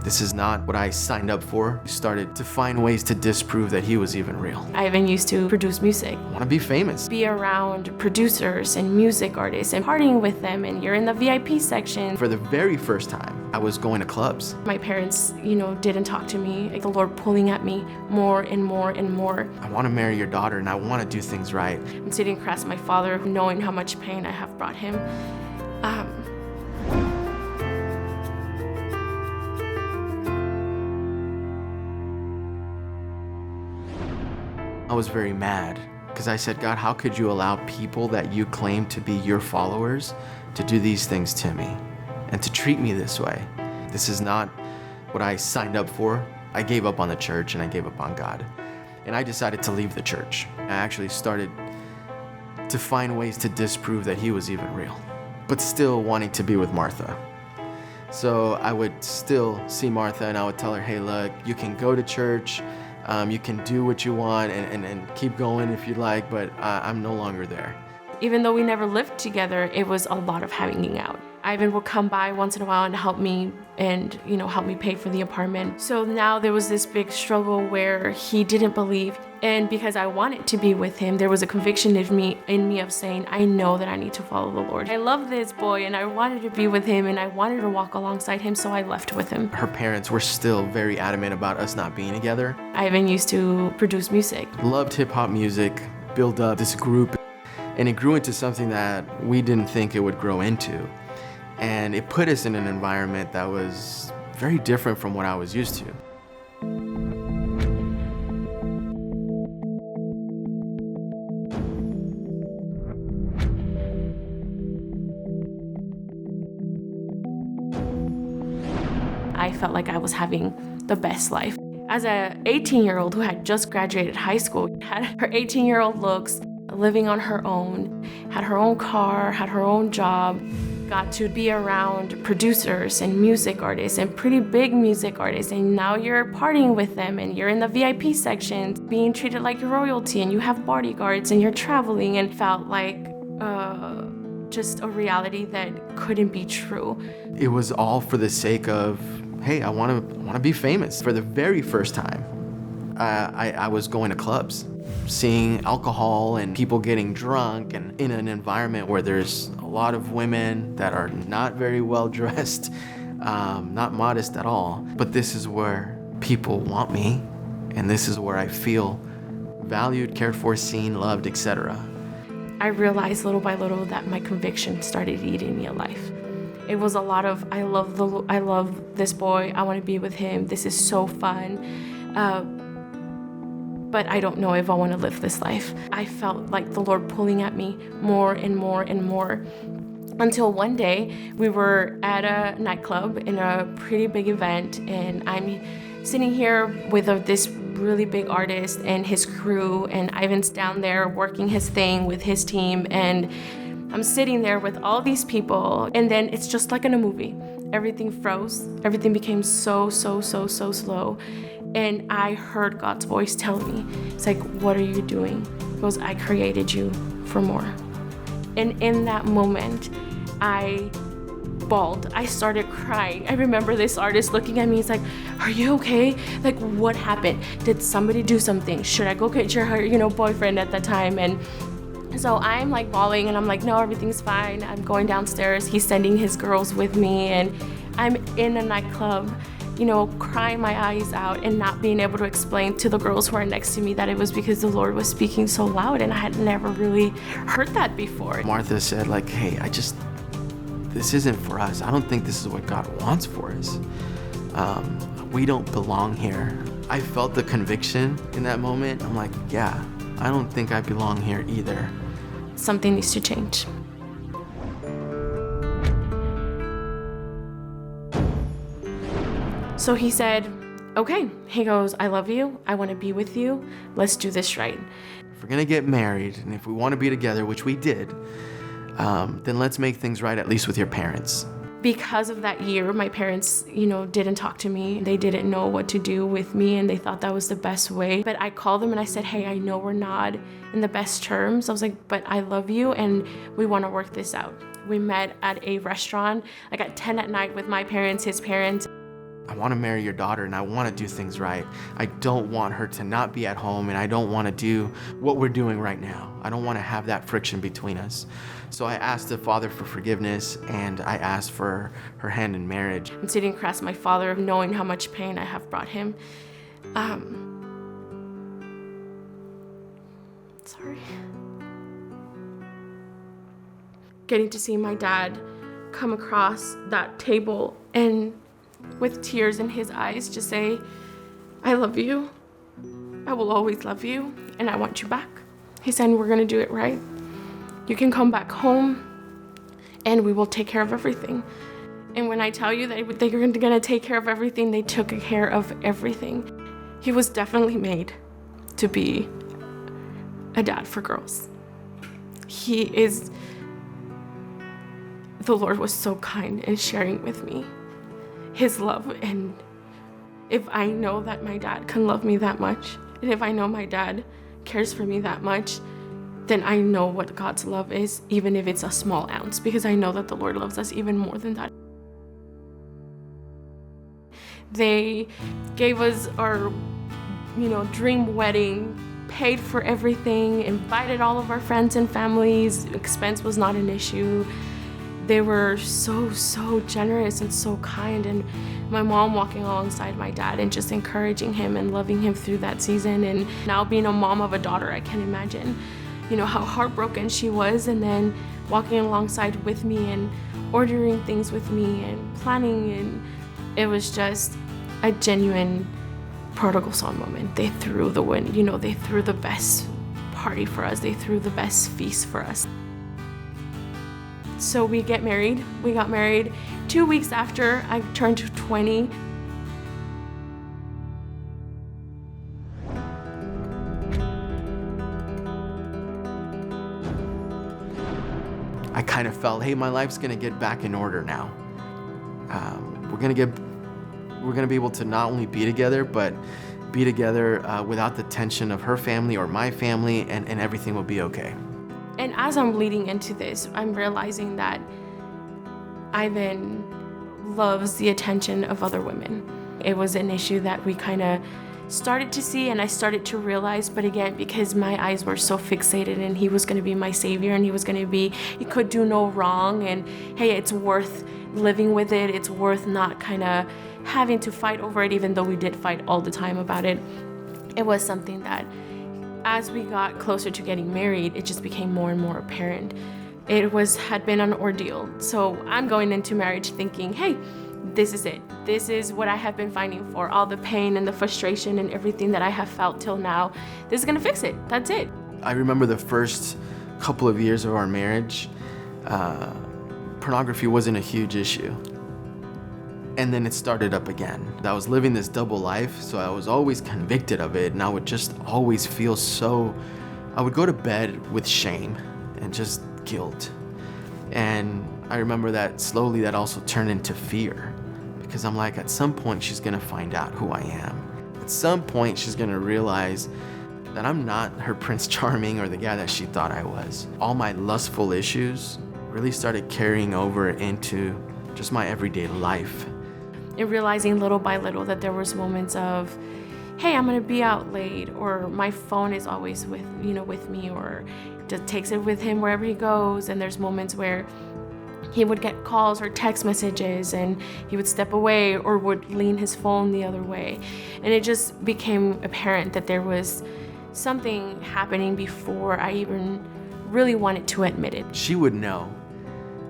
This is not what I signed up for. I started to find ways to disprove that he was even real. I even used to produce music. I want to be famous. Be around producers and music artists and partying with them, and you're in the VIP section. For the very first time, I was going to clubs. My parents, didn't talk to me. The Lord pulling at me more and more and more. I want to marry your daughter and I want to do things right. I'm sitting across my father, knowing how much pain I have brought him. I was very mad because I said, God, how could you allow people that you claim to be your followers to do these things to me and to treat me this way? This is not what I signed up for. I gave up on the church and I gave up on God. And I decided to leave the church. I actually started to find ways to disprove that he was even real, but still wanting to be with Martha. So I would still see Martha and I would tell her, hey, look, you can go to church. You can do what you want and keep going if you like, but I'm no longer there. Even though we never lived together, it was a lot of hanging out. Ivan would come by once in a while and help me pay for the apartment. So now there was this big struggle where he didn't believe. And because I wanted to be with him, there was a conviction in me of saying, I know that I need to follow the Lord. I love this boy and I wanted to be with him and I wanted to walk alongside him, so I left with him. Her parents were still very adamant about us not being together. Ivan used to produce music. Loved hip hop music, built up this group, and it grew into something that we didn't think it would grow into. And it put us in an environment that was very different from what I was used to. I felt like I was having the best life. As a 18-year-old who had just graduated high school, had her 18-year-old looks, living on her own, had her own car, had her own job, got to be around producers and music artists and pretty big music artists, and now you're partying with them and you're in the VIP section, being treated like royalty, and you have bodyguards and you're traveling, and felt like just a reality that couldn't be true. It was all for the sake of, hey, I want to be famous. For the very first time, I was going to clubs, seeing alcohol and people getting drunk, and in an environment where there's a lot of women that are not very well dressed, not modest at all. But this is where people want me, and this is where I feel valued, cared for, seen, loved, etc. I realized little by little that my conviction started eating me alive. It was a lot of, I love this boy, I want to be with him, this is so fun. But I don't know if I want to live this life. I felt like the Lord pulling at me more and more and more, until one day we were at a nightclub in a pretty big event, and I'm sitting here with this really big artist and his crew, and Ivan's down there working his thing with his team, and I'm sitting there with all these people, and then it's just like in a movie. Everything froze. Everything became so slow. And I heard God's voice tell me, it's like, what are you doing? He goes, I created you for more. And in that moment, I bawled. I started crying. I remember this artist looking at me. He's like, are you okay? Like, what happened? Did somebody do something? Should I go get your, boyfriend at that time? And so I'm like bawling, and I'm like, no, everything's fine. I'm going downstairs. He's sending his girls with me, and I'm in a nightclub, crying my eyes out and not being able to explain to the girls who are next to me that it was because the Lord was speaking so loud, and I had never really heard that before. Martha said, like, hey, this isn't for us. I don't think this is what God wants for us. We don't belong here. I felt the conviction in that moment. I'm like, yeah, I don't think I belong here either. Something needs to change. So he said, okay. He goes, I love you. I want to be with you. Let's do this right. If we're going to get married, and if we want to be together, which we did, then let's make things right, at least with your parents. Because of that year, my parents, didn't talk to me. They didn't know what to do with me, and they thought that was the best way. But I called them and I said, hey, I know we're not in the best terms. I was like, but I love you and we want to work this out. We met at a restaurant, like at 10 at night with my parents, his parents. I want to marry your daughter and I want to do things right. I don't want her to not be at home, and I don't want to do what we're doing right now. I don't want to have that friction between us. So I asked the Father for forgiveness, and I asked for her hand in marriage. I'm sitting across my father, of knowing how much pain I have brought him. Sorry. Getting to see my dad come across that table and with tears in his eyes just say, I love you. I will always love you, and I want you back. He said, we're gonna do it right. You can come back home and we will take care of everything. And when I tell you that they're gonna take care of everything, they took care of everything. He was definitely made to be a dad for girls. The Lord was so kind in sharing with me his love. And if I know that my dad can love me that much, and if I know my dad cares for me that much, then I know what God's love is, even if it's a small ounce, because I know that the Lord loves us even more than that. They gave us our, dream wedding, paid for everything, invited all of our friends and families. Expense was not an issue. They were so generous and so kind. And my mom walking alongside my dad and just encouraging him and loving him through that season. And now being a mom of a daughter, I can imagine, how heartbroken she was. And then walking alongside with me and ordering things with me and planning. And it was just a genuine prodigal son moment. They threw the win, they threw the best party for us. They threw the best feast for us. So we got married 2 weeks after I turned 20. I kind of felt, hey, my life's gonna get back in order now. We're gonna be able to not only be together, but be together without the tension of her family or my family, and everything will be okay. And as I'm leading into this, I'm realizing that Ivan loves the attention of other women. It was an issue that we kind of started to see, and I started to realize, but again, because my eyes were so fixated and he was going to be my savior, and he could do no wrong, and hey, it's worth living with it. It's worth not kind of having to fight over it, even though we did fight all the time about it. It was something that, as we got closer to getting married, it just became more and more apparent. It had been an ordeal. So I'm going into marriage thinking, hey, this is it. This is what I have been fighting for. All the pain and the frustration and everything that I have felt till now, this is gonna fix it. That's it. I remember the first couple of years of our marriage, pornography wasn't a huge issue. And then it started up again. I was living this double life, so I was always convicted of it, and I would just always feel I would go to bed with shame and just guilt. And I remember that slowly that also turned into fear, because I'm like, at some point she's gonna find out who I am. At some point she's gonna realize that I'm not her Prince Charming or the guy that she thought I was. All my lustful issues really started carrying over into just my everyday life. And realizing little by little that there was moments of, hey, I'm gonna be out late, or my phone is always with me, or just takes it with him wherever he goes. And there's moments where he would get calls or text messages and he would step away or would lean his phone the other way. And it just became apparent that there was something happening before I even really wanted to admit it. She would know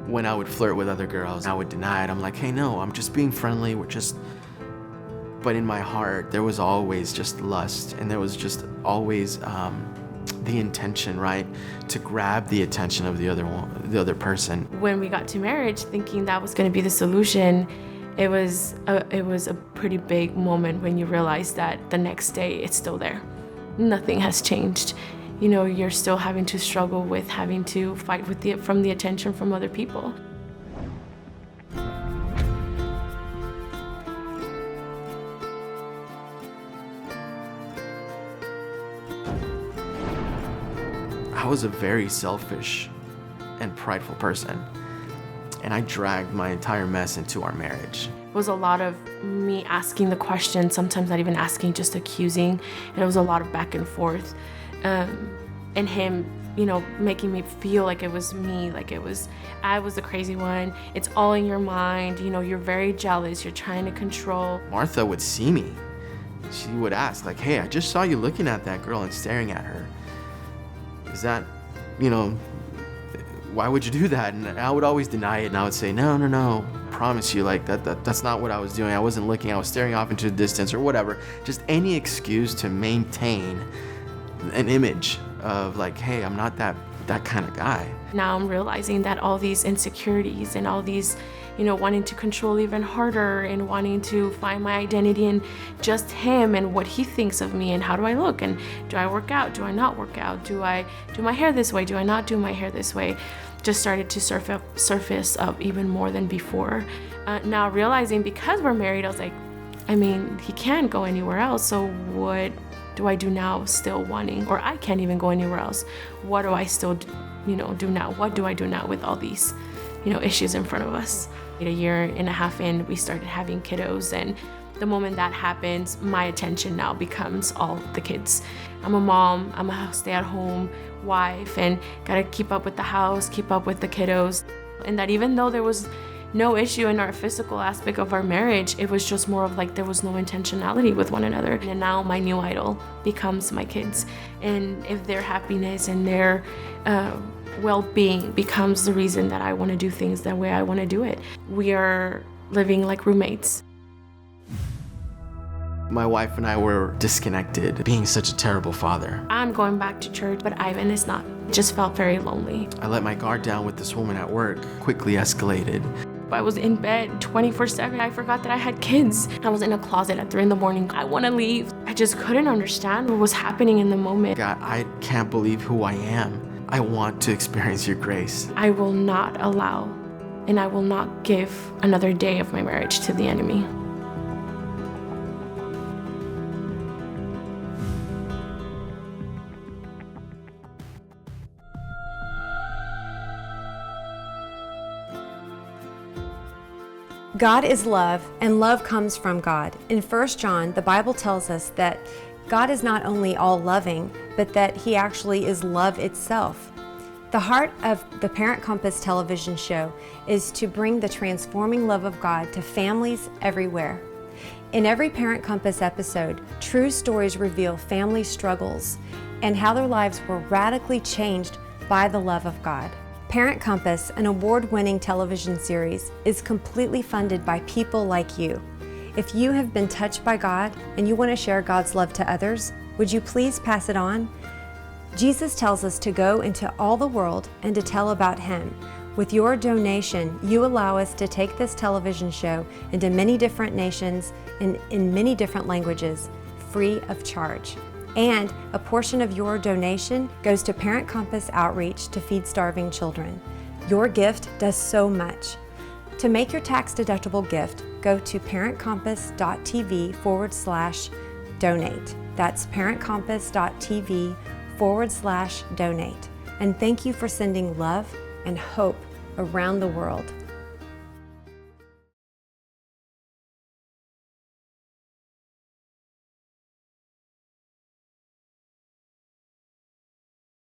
when I would flirt with other girls. I would deny it. I'm like, hey, no, I'm just being friendly. But in my heart, there was always just lust, and there was just always the intention, right, to grab the attention of the other person. When we got to marriage, thinking that was going to be the solution, it was a pretty big moment when you realize that the next day it's still there. Nothing has changed. You're still having to struggle with having to fight from the attention from other people. I was a very selfish and prideful person. And I dragged my entire mess into our marriage. It was a lot of me asking the question, sometimes not even asking, just accusing. And it was a lot of back and forth. And him, making me feel like it was me, I was the crazy one. It's all in your mind. You're very jealous. You're trying to control. Martha would see me. She would ask, like, hey, I just saw you looking at that girl and staring at her. Is that, why would you do that? And I would always deny it, and I would say, no, promise you, like that's not what I was doing. I wasn't looking, I was staring off into the distance or whatever. Just any excuse to maintain an image of like, hey, I'm not that kind of guy. Now I'm realizing that all these insecurities and all these, wanting to control even harder and wanting to find my identity in just him and what he thinks of me and how do I look and do I work out, do I not work out, do I do my hair this way, do I not do my hair this way, just started to surface up even more than before. Now realizing because we're married, I was like, he can't go anywhere else, so what do I do now still wanting, or I can't even go anywhere else. What do I still, do now? What do I do now with all these, issues in front of us? A year and a half in, we started having kiddos, and the moment that happens, my attention now becomes all the kids. I'm a mom, I'm a stay-at-home wife, and gotta keep up with the house, keep up with the kiddos. And that even though there was no issue in our physical aspect of our marriage, it was just more of like there was no intentionality with one another. And now my new idol becomes my kids. And if their happiness and their well-being becomes the reason that I want to do things the way I want to do it, we are living like roommates. My wife and I were disconnected, being such a terrible father. I'm going back to church, but Ivan is not. Just felt very lonely. I let my guard down with this woman at work, quickly escalated. I was in bed 24/7. I forgot that I had kids. I was in a closet at 3 a.m. I want to leave. I just couldn't understand what was happening in the moment. God, I can't believe who I am. I want to experience your grace. I will not allow, and I will not give another day of my marriage to the enemy. God is love, and love comes from God. In 1 John, the Bible tells us that God is not only all-loving, but that He actually is love itself. The heart of the Parent Compass television show is to bring the transforming love of God to families everywhere. In every Parent Compass episode, true stories reveal family struggles and how their lives were radically changed by the love of God. Parent Compass, an award-winning television series, is completely funded by people like you. If you have been touched by God and you want to share God's love to others, would you please pass it on? Jesus tells us to go into all the world and to tell about Him. With your donation, you allow us to take this television show into many different nations and in many different languages, free of charge. And a portion of your donation goes to Parent Compass Outreach to feed starving children. Your gift does so much. To make your tax-deductible gift, go to parentcompass.tv/donate. That's parentcompass.tv/donate. And thank you for sending love and hope around the world.